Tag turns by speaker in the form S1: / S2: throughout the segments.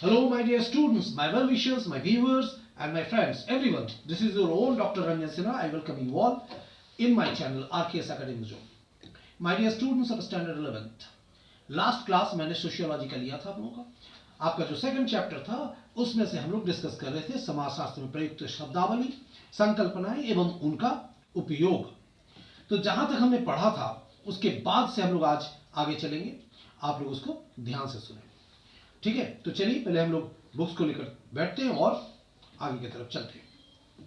S1: Hello, my dear students, my well-wishers, my viewers, and my friends, everyone. This is your own Dr. Ranjan Sinha. I welcome you all in my channel RKS Academy Zone. My dear students of Standard 11th, last class मैंने sociology का लिया था आप लोगों का। आपका जो second chapter था उसमें से हम लोग डिस्कस कर रहे थे समाजशास्त्र में प्रयुक्त शब्दावली, संकल्पनाएं एवं उनका उपयोग। तो जहां तक हमने पढ़ा था उसके बाद से हम लोग आज आगे चलेंगे। आप लोग उसको ध्यान से सुने, ठीक है? तो चलिए पहले हम लोग बुक्स को लेकर बैठते हैं और आगे की तरफ चलते हैं।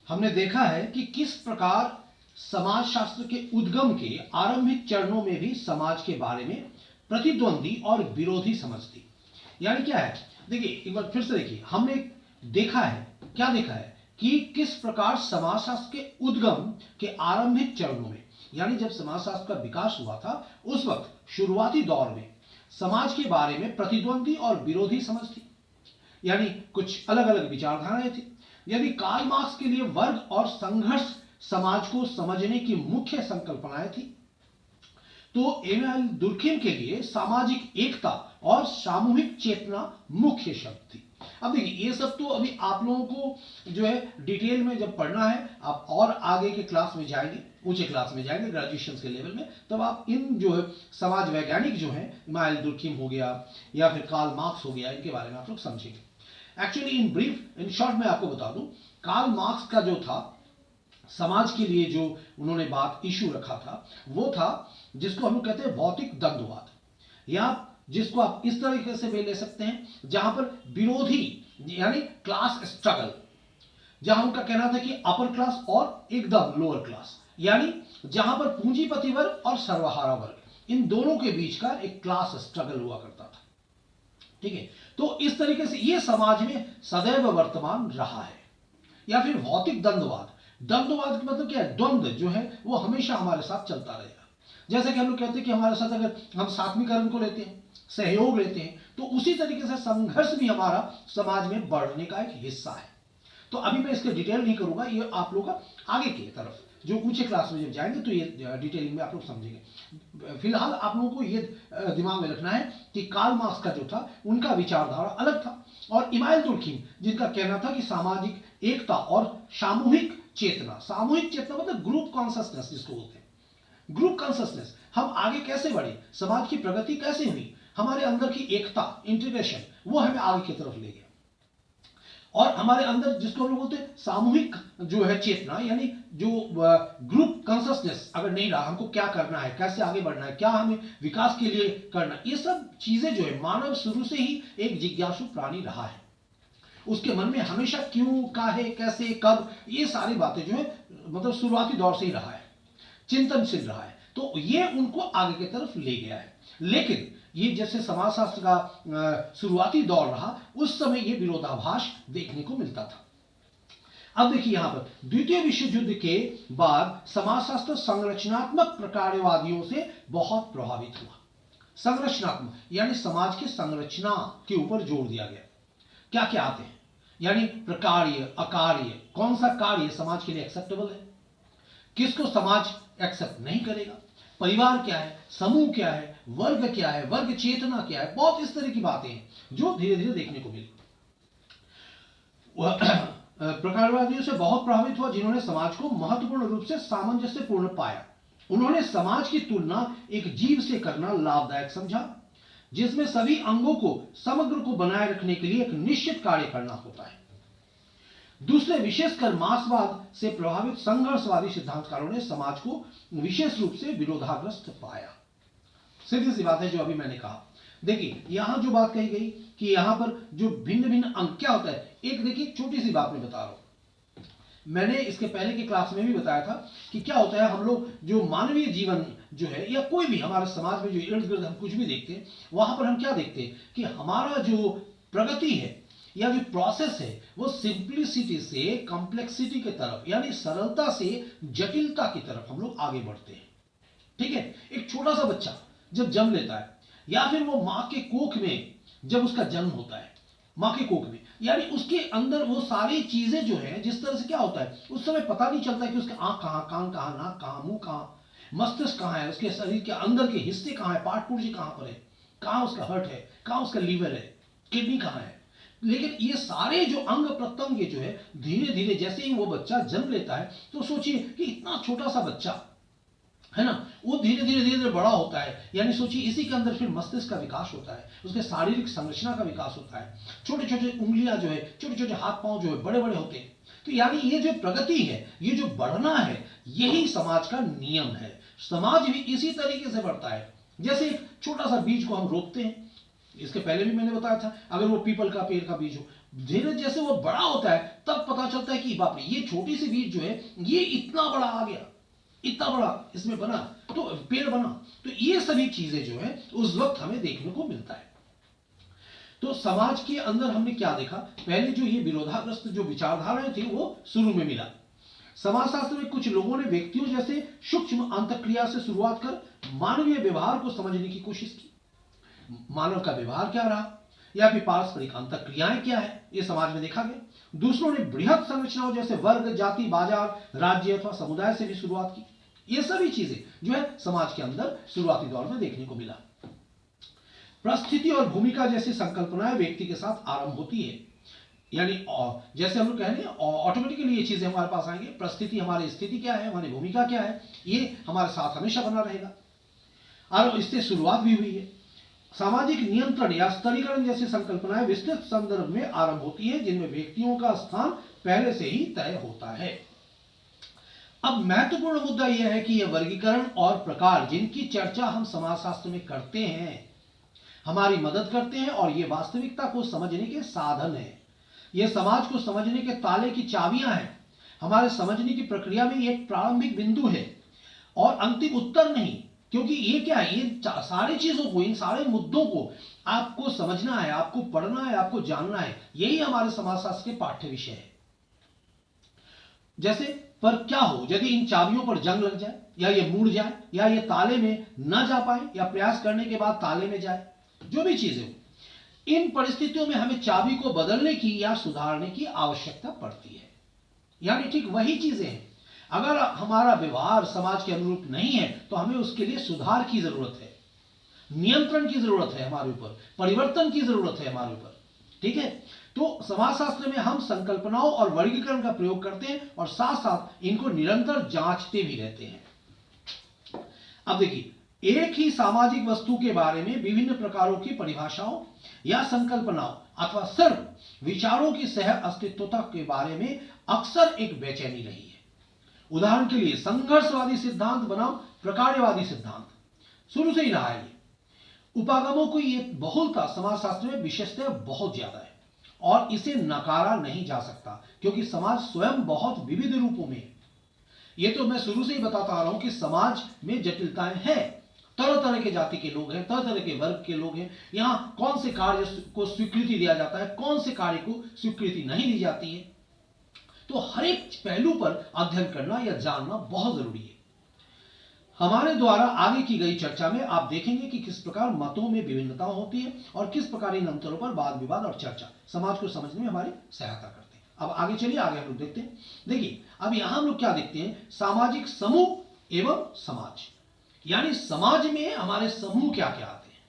S1: हमने देखा है कि किस प्रकार समाजशास्त्र के उद्गम के आरंभिक चरणों में भी समाज के बारे में प्रतिद्वंदी और विरोधी समझ थी। यानी क्या है, देखिए एक बार फिर से देखिए, हमने देखा है, क्या देखा है कि किस प्रकार समाजशास्त्र के उद्गम के आरंभिक चरणों में, यानी जब समाजशास्त्र का विकास हुआ था उस वक्त शुरुआती दौर में समाज के बारे में प्रतिद्वंदी और विरोधी समझ थी, यानी कुछ अलग अलग विचारधाराएं थी। यदि कार्ल मार्क्स के लिए वर्ग और संघर्ष समाज को समझने की मुख्य संकल्पनाएं थी, तो एमिल दुर्खिम के लिए सामाजिक एकता और सामूहिक चेतना मुख्य शब्द थी। अब देखिए ये सब तो अभी आप लोगों को जो है डिटेल में जब पढ़ना है, आप और आगे के क्लास में जाएंगे, ऊंचे क्लास में जाएंगे ग्रेजुएशन के लेवल में, तब आप इन जो है समाज वैज्ञानिक जो है इमानुएल दुर्खिम हो गया या फिर कार्ल मार्क्स हो गया, इनके बारे में आप लोग समझेंगे। Actually in brief, in short में आपको बता दूं, कार्ल मार्क्स का जो था समाज के लिए जो उन्होंने बात इशू रखा था वो था जिसको हम लोग कहते हैं भौतिक द्वंद्ववाद, या जिसको आप इस तरीके से भी ले सकते हैं जहां पर विरोधी यानी क्लास स्ट्रगल, जहां उनका कहना था कि अपर क्लास और एकदम लोअर क्लास, यानी जहां पर पूंजीपति वर्ग और सर्वहारा वर्ग, इन दोनों के बीच का एक क्लास स्ट्रगल हुआ करता था, ठीक है? तो इस तरीके से ये समाज में सदैव वर्तमान रहा है। या फिर भौतिक द्वंद्ववाद, द्वंद्ववाद का मतलब क्या है? द्वंद्व जो है वो हमेशा हमारे साथ चलता रहेगा। जैसे कि हम लोग कहते हैं कि हमारे साथ अगर हम सात्विकरण को लेते हैं, सहयोग लेते हैं, तो उसी तरीके से संघर्ष भी हमारा समाज में बढ़ने का एक हिस्सा है। तो अभी मैं इसके डिटेल नहीं करूंगा, ये आप लोग का आगे की तरफ जो ऊंचे क्लास में जब जाएंगे तो ये डिटेलिंग में आप लोग समझेंगे। फिलहाल आप लोगों को ये दिमाग में रखना है कि कार्ल मार्क्स का जो था उनका विचारधारा अलग था, और इमानुएल दुर्खिम जिनका कहना था कि सामाजिक एकता और सामूहिक चेतना, सामूहिक चेतना मतलब ग्रुप कॉन्शसनेस जिसको बोलते हैं, ग्रुप कॉन्शसनेस, हम आगे कैसे बढ़े, समाज की प्रगति कैसे हुई, हमारे अंदर की एकता, इंटीग्रेशन, वो हमें आगे की तरफ ले गया। और हमारे अंदर जिसको हम लोग बोलते हैं सामूहिक जो है चेतना, यानी जो ग्रुप कॉन्शसनेस अगर नहीं रहा, हमको क्या करना है, कैसे आगे बढ़ना है, क्या हमें विकास के लिए करना, ये सब चीजें जो है, मानव शुरू से ही एक जिज्ञासु प्राणी रहा है। उसके मन में हमेशा क्यों, काहे, कैसे, कब, ये सारी बातें जो है मतलब शुरुआती दौर से ही रहा है, चिंतनशील रहा है। तो ये उनको आगे की तरफ ले गया है। लेकिन ये जैसे समाजशास्त्र का शुरुआती दौर रहा, उस समय ये विरोधाभास देखने को मिलता था। अब देखिए यहां पर द्वितीय विश्व युद्ध के बाद समाजशास्त्र संरचनात्मक प्रकारवादियों से बहुत प्रभावित हुआ। संरचनात्मक यानी समाज की संरचना के ऊपर जोर दिया गया। क्या क्या आते हैं, यानी प्रकार्य, अकार्य, कौन सा कार्य समाज के लिए एक्सेप्टेबल है, किसको समाज एक्सेप्ट नहीं करेगा, परिवार क्या है, समूह क्या है, वर्ग क्या है, वर्ग चेतना क्या है, बहुत इस तरह की बातें हैं जो धीरे धीरे देखने को मिली। प्रकारवादियों से बहुत प्रभावित हुआ जिन्होंने समाज को महत्वपूर्ण रूप से सामंजस्यपूर्ण पाया। उन्होंने समाज की तुलना एक जीव से करना लाभदायक समझा, जिसमें सभी अंगों को समग्र को बनाए रखने के लिए एक निश्चित कार्य करना होता है। दूसरे विशेषकर मार्क्सवाद से प्रभावित संघर्षवादी सिद्धांतकारों ने समाज को विशेष रूप से विरोधाग्रस्त पाया। सीधी सी बात है जो अभी मैंने कहा। देखिए यहां जो बात कही गई कि यहां पर जो भिन्न भिन्न अंग क्या होता है, एक देखिए छोटी सी बात मैं बता रहा हूं, मैंने इसके पहले की क्लास में भी बताया था कि क्या होता है, हम लोग जो मानवीय जीवन जो है या कोई भी हमारे समाज में जो इर्द गिर्द हम कुछ भी देखते हैं, वहां पर हम क्या देखते हैं कि हमारा जो प्रगति है या जो प्रोसेस है वो सिंप्लिसिटी से कॉम्प्लेक्सिटी की तरफ, यानी सरलता से जटिलता की तरफ हम लोग आगे बढ़ते हैं, ठीक है? एक छोटा सा बच्चा जब जन्म लेता है या फिर वो मां के कोख में जब उसका जन्म होता है, मां के कोख में, यानी उसके अंदर वो सारी चीजें जो है जिस तरह से क्या होता है उस समय पता नहीं चलता कि उसके आंख कहां, कान कहां, नाक कहां, मुंह कहां, मस्तिष्क कहां है, उसके शरीर के अंदर के हिस्से कहां है, पार्ट पुर्जे कहां पर है, कहां उसका हर्ट है, कहां उसका लीवर है, किडनी कहाँ है। लेकिन ये सारे जो अंग प्रत्यंग जो है धीरे धीरे जैसे ही वो बच्चा जन्म लेता है, तो सोचिए कि इतना छोटा सा बच्चा है ना, वो धीरे धीरे धीरे धीरे बड़ा होता है। यानी सोचिए इसी के अंदर फिर मस्तिष्क का विकास होता है, उसके शारीरिक संरचना का विकास होता है, छोटे छोटे उंगलियां जो है, छोटे छोटे हाथ पांव जो है बड़े बड़े होते हैं। तो यानी ये जो प्रगति है, ये जो बढ़ना है, यही समाज का नियम है। समाज भी इसी तरीके से बढ़ता है। जैसे एक छोटा सा बीज को हम रोपते हैं, इसके पहले भी मैंने बताया था, अगर वो पीपल का पेड़ का बीज हो, धीरे जैसे वो बड़ा होता है तब पता चलता है कि बाप रे, ये छोटी सी बीज जो है ये इतना बड़ा आ गया, इतना बड़ा इसमें बना, तो पेड़ बना। तो ये सभी चीजें जो है उस वक्त हमें देखने को मिलता है। तो समाज के अंदर हमने क्या देखा, पहले जो ये विरोधाग्रस्त जो विचारधाराएं थी वो शुरू में मिला। समाजशास्त्र में कुछ लोगों ने व्यक्तियों जैसे सूक्ष्म अंतःक्रिया से शुरुआत कर मानवीय व्यवहार को समझने की कोशिश की। मानव का व्यवहार क्या रहा, या फिर पारस्परिक अंतःक्रियाएं क्या है, ये समाज में देखा गया। दूसरों ने बृहद संरचनाओं जैसे वर्ग, जाति, बाजार, राज्य अथवा समुदाय से भी शुरुआत की। ये सभी चीजें जो है समाज के अंदर शुरुआती दौर में देखने को मिला। परिस्थिति और भूमिका जैसी संकल्पनाएं व्यक्ति के साथ आरंभ होती है। यानी जैसे हम लोग कह रहे हैं ऑटोमेटिकली ये चीजें हमारे पास आएंगे। परिस्थिति हमारी स्थिति क्या है, हमारी भूमिका क्या है, ये हमारे साथ हमेशा बना रहेगा। और इससे शुरुआत भी हुई है। सामाजिक नियंत्रण या स्तरीकरण जैसी संकल्पनाएं विस्तृत संदर्भ में आरंभ होती है, जिनमें व्यक्तियों का स्थान पहले से ही तय होता है। अब महत्वपूर्ण मुद्दा यह है कि यह वर्गीकरण और प्रकार जिनकी चर्चा हम समाजशास्त्र में करते हैं, हमारी मदद करते हैं और ये वास्तविकता को समझने के साधन है। ये समाज को समझने के ताले की चाबियां हैं। हमारे समझने की प्रक्रिया में ये एक प्रारंभिक बिंदु है और अंतिम उत्तर नहीं। क्योंकि ये क्या है, ये सारी चीजों को, इन सारे मुद्दों को आपको समझना है, आपको पढ़ना है, आपको जानना है। यही हमारे समाजशास्त्र के पाठ्य विषय है। जैसे पर क्या हो यदि इन चाबियों पर जंग लग जाए, या ये मुड़ जाए, या ये ताले में न जा पाए, या प्रयास करने के बाद ताले में जाए, जो भी चीजें हो, इन परिस्थितियों में हमें चाबी को बदलने की या सुधारने की आवश्यकता पड़ती है। यानी ठीक वही चीजें हैं। अगर हमारा व्यवहार समाज के अनुरूप नहीं है तो हमें उसके लिए सुधार की जरूरत है, नियंत्रण की जरूरत है, हमारे ऊपर परिवर्तन की जरूरत है हमारे ऊपर। ठीक है, तो समाजशास्त्र में हम संकल्पनाओं और वर्गीकरण का प्रयोग करते हैं और साथ साथ इनको निरंतर जांचते भी रहते हैं। अब देखिए, एक ही सामाजिक वस्तु के बारे में विभिन्न प्रकारों की परिभाषाओं या संकल्पनाओं अथवा सिर्फ विचारों की सह अस्तित्वता के बारे में अक्सर एक बेचैनी रही है। उदाहरण के लिए संघर्षवादी सिद्धांत बनाम प्रकार्यवादी सिद्धांत शुरू से ही रहा है। उपागमों को ये बहुलता समाजशास्त्र में विशेषतः बहुत ज्यादा है और इसे नकारा नहीं जा सकता, क्योंकि समाज स्वयं बहुत विविध रूपों में है। ये तो मैं शुरू से ही बताता आ रहा हूं कि समाज में जटिलताएं हैं, तरह तरह के जाति के लोग हैं, तरह तरह के वर्ग के लोग हैं। यहां कौन से कार्य को स्वीकृति दिया जाता है, कौन से कार्य को स्वीकृति नहीं दी जाती है, तो हर एक पहलू पर अध्ययन करना या जानना बहुत जरूरी है। हमारे द्वारा आगे की गई चर्चा में आप देखेंगे कि किस प्रकार मतों में विभिन्नता होती है और किस प्रकार इन अंतरों पर वाद विवाद और चर्चा समाज को समझने में हमारी सहायता करते हैं। अब आगे चलिए, आगे हम लोग देखते हैं। देखिए, अब यहां हम लोग क्या देखते हैं, सामाजिक समूह एवं समाज। यानी समाज में हमारे समूह क्या क्या आते हैं।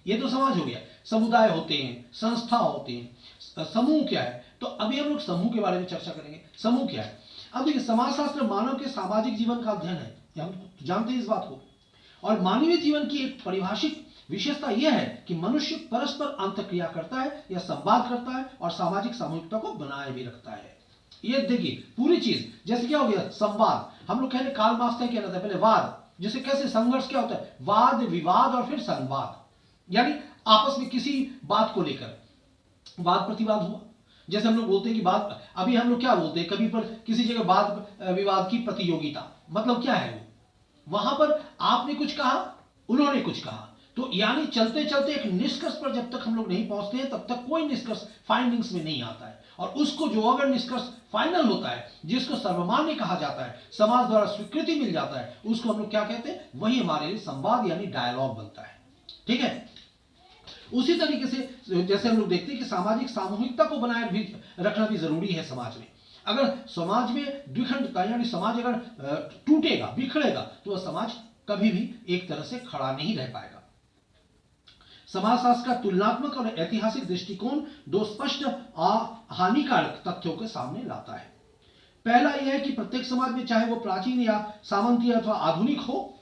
S1: ये तो समाज हो गया, समुदाय होते हैं, संस्था होते हैं। समूह क्या है, तो अभी हम लोग समूह के बारे में चर्चा करेंगे। समूह क्या है, अब देखिए, समाजशास्त्र मानव के सामाजिक जीवन का अध्ययन है, हम जानते हैं इस बात को। और मानवीय जीवन की एक परिभाषित विशेषता यह है कि मनुष्य परस्पर अंतःक्रिया करता है या संवाद करता है और सामाजिक सामूहिकता को बनाए भी रखता है। ये देखिए पूरी चीज, जैसे क्या हो गया, संवाद। हम लोग कह रहे कार्ल मार्क्स क्या कहना था पहले, वाद। जैसे कैसे संघर्ष क्या होता है, वाद विवाद और फिर संवाद, यानी आपस में किसी बात को लेकर वाद प्रतिवाद हुआ। जैसे हम लोग बोलते हैं कि बात, अभी हम लोग क्या बोलते हैं, कभी पर किसी जगह वाद विवाद की प्रतियोगिता, मतलब क्या है, वो वहां पर आपने कुछ कहा, उन्होंने कुछ कहा, तो यानी चलते चलते एक निष्कर्ष पर जब तक हम लोग नहीं पहुंचते हैं तब तक कोई निष्कर्ष फाइंडिंग्स में नहीं आता है। और उसको जो अगर निष्कर्ष फाइनल होता है, जिसको सर्वमान्य कहा जाता है, समाज द्वारा स्वीकृति मिल जाता है, उसको हम लोग क्या कहते हैं, वही हमारे लिए संवाद यानी डायलॉग बनता है। ठीक है, उसी तरीके से जैसे हम लोग देखते हैं कि सामाजिक सामूहिकता को बनाए भी रखना भी जरूरी है समाज में। अगर समाज में द्विखंडता यानी समाज अगर टूटेगा, बिखरेगा, तो वह समाज कभी भी एक तरह से खड़ा नहीं रह पाएगा। समाजशास्त्र का तुलनात्मक और ऐतिहासिक दृष्टिकोण दो स्पष्ट हानिकारक तथ्यों के सामने लाता है। पहला यह है कि प्रत्येक समाज में, चाहे वो प्राचीन या सामंतीय अथवा आधुनिक हो,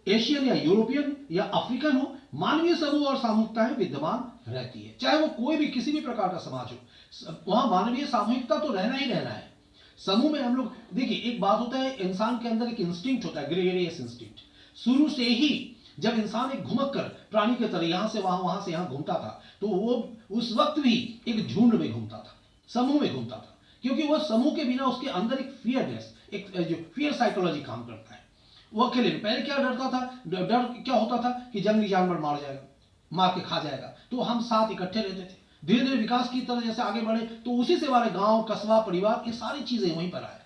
S1: एशियन या यूरोपियन या अफ्रीकन हो, मानवीय समूह और सामूहिकताएं विद्यमान रहती है। चाहे वो कोई भी किसी भी प्रकार का समाज हो, वहां मानवीय सामूहिकता तो रहना ही रहना है। समूह में हम लोग देखिए, एक बात होता है, इंसान के अंदर एक इंस्टिंक्ट होता है, ग्रेगरियस इंस्टिंक्ट। शुरू से ही जब इंसान एक घुमक कर प्राणी के तरह यहां से वहां से यहां घूमता था, तो वो उस वक्त भी एक झुंड में घूमता था, समूह में घूमता था, क्योंकि वह समूह के बिना उसके अंदर एक फियरनेस, एक जो फियर साइकोलॉजी काम करता है। वो अकेले पहले क्या डरता था, डर क्या होता था कि जंगली जानवर मार जाएगा, मार के खा जाएगा, तो हम साथ इकट्ठे रहते थे। धीरे धीरे विकास की तरह जैसे आगे बढ़े, तो उसी से हमारे गांव, कस्बा, परिवार, ये सारी चीजें वहीं पर आए,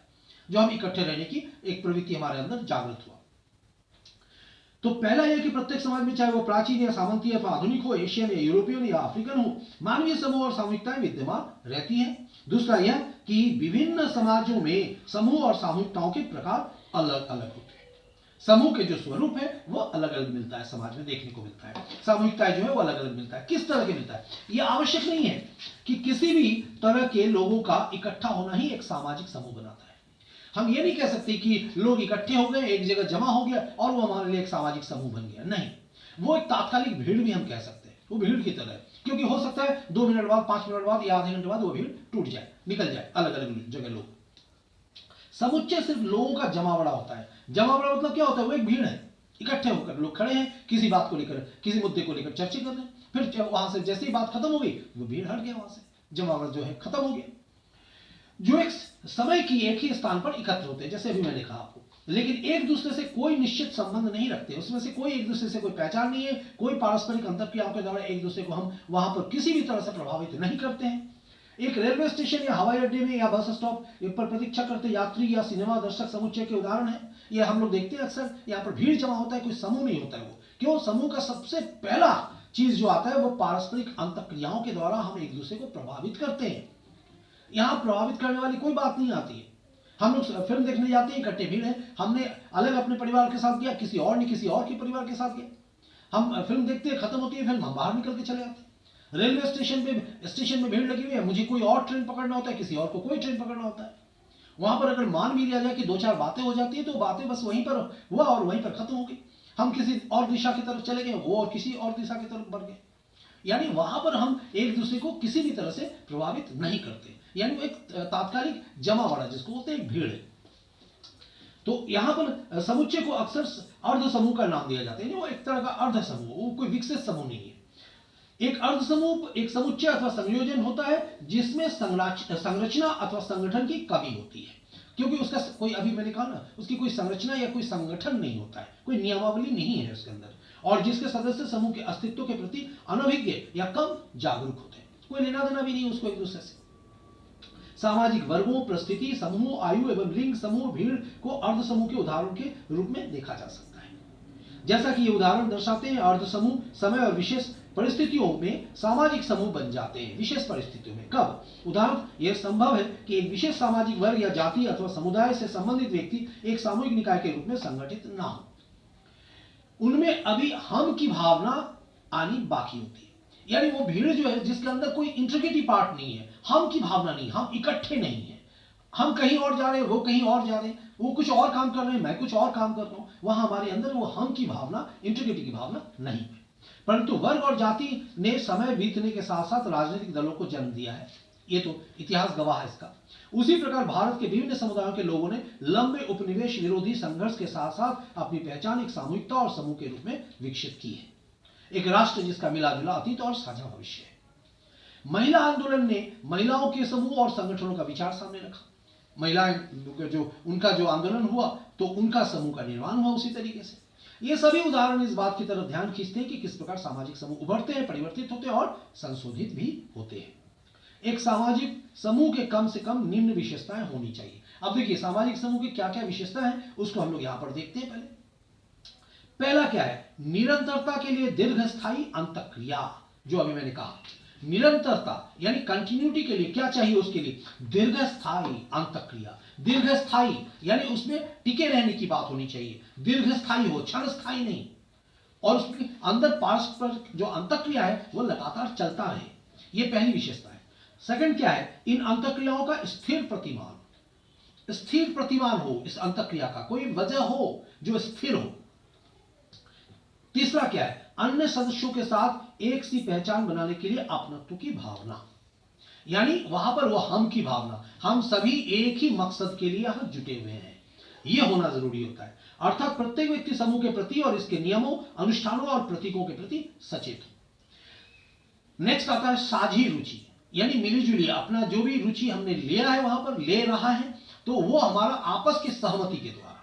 S1: जो हम इकट्ठे रहने की एक प्रवृत्ति हमारे अंदर जागृत हुआ। तो पहला यह कि प्रत्येक समाज में, चाहे वो प्राचीन या सामंतीय अथवा आधुनिक हो, एशियन या यूरोपियन या अफ्रीकन हो, मानवीय समूह और सामूहिकताएं विद्यमान रहती है। दूसरा यह कि विभिन्न समाजों में समूह और सामूहिकताओं के प्रकार अलग अलग होते हैं। समूह के जो स्वरूप है वो अलग अलग मिलता है, समाज में देखने को मिलता है। सामूहिकता जो है वो अलग अलग मिलता है। किस तरह के मिलता है, ये आवश्यक नहीं है कि किसी भी तरह के लोगों का इकट्ठा होना ही एक सामाजिक समूह बनाता है। हम ये नहीं कह सकते कि लोग इकट्ठे हो गए, एक जगह जमा हो गया और वो हमारे लिए एक सामाजिक समूह बन गया। नहीं, वो एक तात्कालिक भीड़ भी हम कह सकते हैं, वो भीड़ की तरह है, क्योंकि हो सकता है 2 मिनट बाद, 5 मिनट बाद या आधे घंटे बाद वो भीड़ टूट जाए, निकल जाए अलग अलग जगह लोग। समुच्चय सिर्फ लोगों का जमावड़ा होता है। जमावड़ा मतलब क्या होता है, वो एक भीड़ है, इकट्ठे होकर लोग खड़े हैं, किसी बात को लेकर, किसी मुद्दे को लेकर चर्चा कर रहे हैं, फिर वहां से जैसे ही बात खत्म हो गई, वो भीड़ हट गया, वहां से जमावड़ा जो है खत्म हो गया। जो एक समय की एक ही स्थान पर एकत्र होते हैं, जैसे अभी मैंने कहा आपको, लेकिन एक दूसरे से कोई निश्चित संबंध नहीं रखते, उसमें से कोई एक दूसरे से कोई पहचान नहीं है, कोई पारस्परिक अंतरक्रियाओं के द्वारा एक दूसरे को हम वहां पर किसी भी तरह से प्रभावित नहीं करते हैं। एक रेलवे स्टेशन या हवाई अड्डे में या बस स्टॉप पर प्रतीक्षा करते यात्री या सिनेमा दर्शक समुच्चय के उदाहरण है। ये हम लोग देखते हैं अक्सर, यहाँ पर भीड़ जमा होता है, कोई समूह नहीं होता है। वो क्यों? समूह का सबसे पहला चीज जो आता है वो पारस्परिक अंतक्रियाओं के द्वारा हम एक दूसरे को प्रभावित करते हैं। यहां प्रभावित करने वाली कोई बात नहीं आती है। हम लोग फिल्म देखने जाते हैं, इकट्ठे भीड़ है, हमने अलग अपने परिवार के साथ गया, किसी और ने किसी और के परिवार के साथ गया। हम फिल्म देखते हैं, खत्म होती है फिल्म, हम बाहर निकल के चले आते हैं। रेलवे स्टेशन में भीड़ लगी हुई है, मुझे कोई और ट्रेन पकड़ना होता है, किसी और को कोई ट्रेन पकड़ना होता है। वहां पर अगर मान भी लिया जाए कि 2-4 बातें हो जाती है, तो बातें बस वहीं पर हुआ और वहीं पर खत्म हो गई। हम किसी और दिशा की तरफ चले गए, वो और किसी और दिशा की तरफ बढ़ गए। यानी वहां पर हम एक दूसरे को किसी भी तरह से प्रभावित नहीं करते, यानी वो एक तात्कालिक जमावड़ा जिसको बोलते हैं, भीड़ है। तो यहां पर समुच्चय को अक्सर अर्ध समूह का नाम दिया जाता है, वो एक तरह का अर्ध समूह, वो कोई विकसित समूह नहीं है। एक अर्ध समूह एक समुच्चय अथवा संयोजन होता है जिसमें संरचना अथवा संगठन की कमी होती है, क्योंकि उसका कोई, अभी मैंने कहा ना, उसकी कोई संरचना या कोई संगठन नहीं होता है, कोई नियमावली नहीं है उसके अंदर, और जिसके सदस्य समूह के अस्तित्व के प्रति अनभिज्ञ या कम जागरूक होते हैं, कोई लेना देना भी नहीं उसको एक दूसरे से। सामाजिक वर्गों, परिस्थिति, समूह, आयु एवं लिंग, समूह, भीड़ को अर्ध समूह के उदाहरण के रूप में देखा जा सकता है। जैसा कि ये उदाहरण दर्शाते हैं, अर्ध समूह समय और विशेष परिस्थितियों में सामाजिक समूह बन जाते हैं। विशेष परिस्थितियों में कब? उदाहरण, यह संभव है कि एक विशेष सामाजिक वर्ग या जाति अथवा समुदाय से संबंधित व्यक्ति एक सामूहिक निकाय के रूप में संगठित ना हो, उनमें अभी हम की भावना आनी बाकी होती है। यानी वो भीड़ जो है जिसके अंदर कोई इंट्रिकेटी पार्ट नहीं है, हम की भावना नहीं, हम इकट्ठे नहीं है, हम कहीं और जा रहे हैं, वो कहीं और जा रहे हैं, वो कुछ और काम कर रहे हैं, मैं कुछ और काम कर रहा हूं, वहां हमारे अंदर वो हम की भावना, इंट्रिकेटी की भावना नहीं है। परंतु वर्ग और जाति ने समय बीतने के साथ साथ राजनीतिक दलों को जन्म दिया है, ये तो इतिहास गवाह है इसका। उसी प्रकार भारत के विभिन्न समुदायों के लोगों ने लंबे उपनिवेश विरोधी संघर्ष के साथ साथ अपनी पहचान एक सामूहिकता और समूह के रूप में विकसित की है, एक राष्ट्र जिसका मिला जुला अतीत और साझा भविष्य है। महिला आंदोलन ने महिलाओं के समूह और संगठनों का विचार सामने रखा। महिलाएं जो उनका जो आंदोलन हुआ तो उनका समूह का निर्माण हुआ उसी तरीके से। ये सभी उदाहरण इस बात की तरफ ध्यान खींचते हैं कि किस प्रकार सामाजिक समूह उभरते हैं, परिवर्तित होते हैं और संशोधित भी होते हैं। एक सामाजिक समूह के कम से कम निम्न विशेषताएं होनी चाहिए। अब देखिए सामाजिक समूह की क्या क्या विशेषताएं हैं उसको हम लोग यहां पर देखते हैं। पहला क्या है? निरंतरता के लिए दीर्घस्थायी अंतःक्रिया। जो अभी मैंने कहा, निरंतरता यानी कंटिन्यूटी के लिए क्या चाहिए? उसके लिए दीर्घस्थायी अंतःक्रिया। दीर्घस्थायी यानी उसमें टिके रहने की बात होनी चाहिए, दीर्घस्थायी हो, क्षणस्थायी नहीं। और उसके अंदर पारस्परिक जो अंतःक्रिया है वो लगातार चलता रहे, ये पहली विशेषता है। सेकंड क्या है, इन अंतःक्रियाओं का स्थिर प्रतिमान हो, इस अंतःक्रिया का कोई वजह हो जो स्थिर हो। तीसरा क्या है, अन्य सदस्यों के साथ एक सी पहचान बनाने के लिए अपनत्व की भावना, यानी वहां पर वो हम की भावना, हम सभी एक ही मकसद के लिए यहां जुटे हुए हैं, यह होना जरूरी होता है। अर्थात प्रत्येक व्यक्ति समूह के प्रति और इसके नियमों, अनुष्ठानों और प्रतीकों के प्रति सचेत हो। नेक्स्ट आता है साझी रुचि, यानी मिलीजुली अपना जो भी रुचि हमने लिया है वहां पर ले रहा है, तो वो हमारा आपस की सहमति के द्वारा।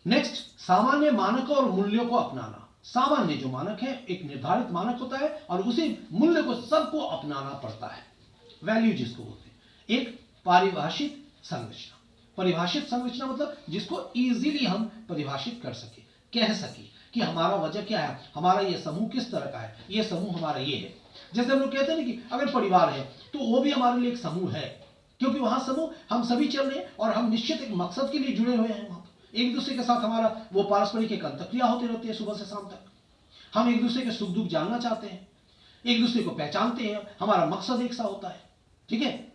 S1: नेक्स्ट सामान्य मानकों और मूल्यों को अपनाना। सामान्य जो मानक है, एक निर्धारित मानक होता है और उसी मूल्य को सबको अपनाना पड़ता है, वैल्यू जिसको बोलते हैं। एक परिभाषित संरचना, परिभाषित संरचना मतलब जिसको इजीली हम परिभाषित कर सके, कह सके कि हमारा वजह क्या है, हमारा ये समूह किस तरह का है, ये समूह हमारा ये है। जैसे हम लोग कहते हैं कि अगर परिवार है तो वो भी हमारे लिए एक समूह है, क्योंकि वहां समूह हम सभी चल रहे हैं और हम निश्चित एक मकसद के लिए जुड़े हुए हैं। वहां पर एक दूसरे के साथ हमारा वो पारस्परिक एक अंतःक्रिया होती रहती है सुबह से शाम तक। हम एक दूसरे के सुख दुख जानना चाहते हैं, एक दूसरे को पहचानते हैं, हमारा मकसद एक सा होता है। ठीक है,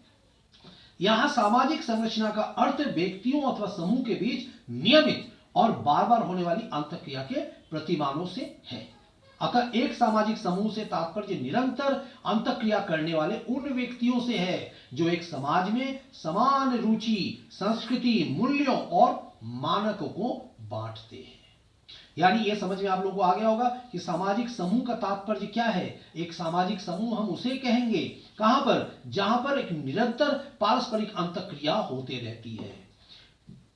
S1: यहां सामाजिक संरचना का अर्थ व्यक्तियों अथवा समूह के बीच नियमित और बार बार होने वाली अंतःक्रिया के प्रतिमानों से है। अतः एक सामाजिक समूह से तात्पर्य निरंतर अंतःक्रिया करने वाले उन व्यक्तियों से है जो एक समाज में समान रुचि, संस्कृति, मूल्यों और मानकों को बांटते हैं। यानी यह समझ में आप लोगों को आ गया होगा कि सामाजिक समूह का तात्पर्य क्या है। एक सामाजिक समूह हम उसे कहेंगे कहां पर, जहां पर एक निरंतर पारस्परिक अंतःक्रिया होते रहती है,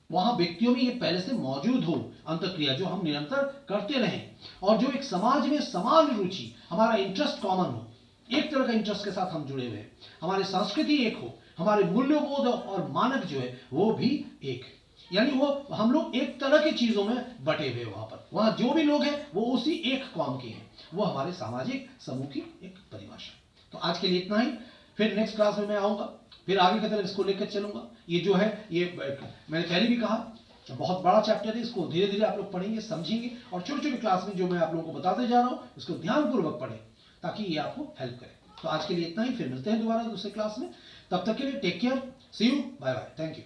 S1: वहां व्यक्तियों में ये पहले से मौजूद हो अंतःक्रिया जो हम निरंतर करते रहें, और जो एक समाज में समान रुचि, हमारा इंटरेस्ट कॉमन हो, एक तरह का इंटरेस्ट के साथ हम जुड़े हुए हैं, हमारी संस्कृति एक हो, हमारे मूल्यबोध और मानक जो है वो भी एक, यानी वो हम लोग एक तरह की चीजों में बटे हुए, वहां पर वहां जो भी लोग हैं वो उसी एक कौम के हैं, वो हमारे सामाजिक समूह की एक परिभाषा। तो आज के लिए इतना ही, फिर नेक्स्ट क्लास में मैं आऊंगा, फिर आगे की तरफ इसको लेकर चलूंगा। ये जो है ये मैंने पहले भी कहा बहुत बड़ा चैप्टर है, इसको धीरे धीरे आप लोग पढ़ेंगे, समझेंगे, और छोटी छोटी क्लास में जो मैं आप लोगों को बताते जा रहा हूं इसको ध्यानपूर्वक पढ़ें ताकि ये आपको हेल्प करे। तो आज के लिए इतना ही, फिर मिलते हैं दोबारा दूसरे क्लास में। तब तक के लिए take care, see you, bye bye, thank you.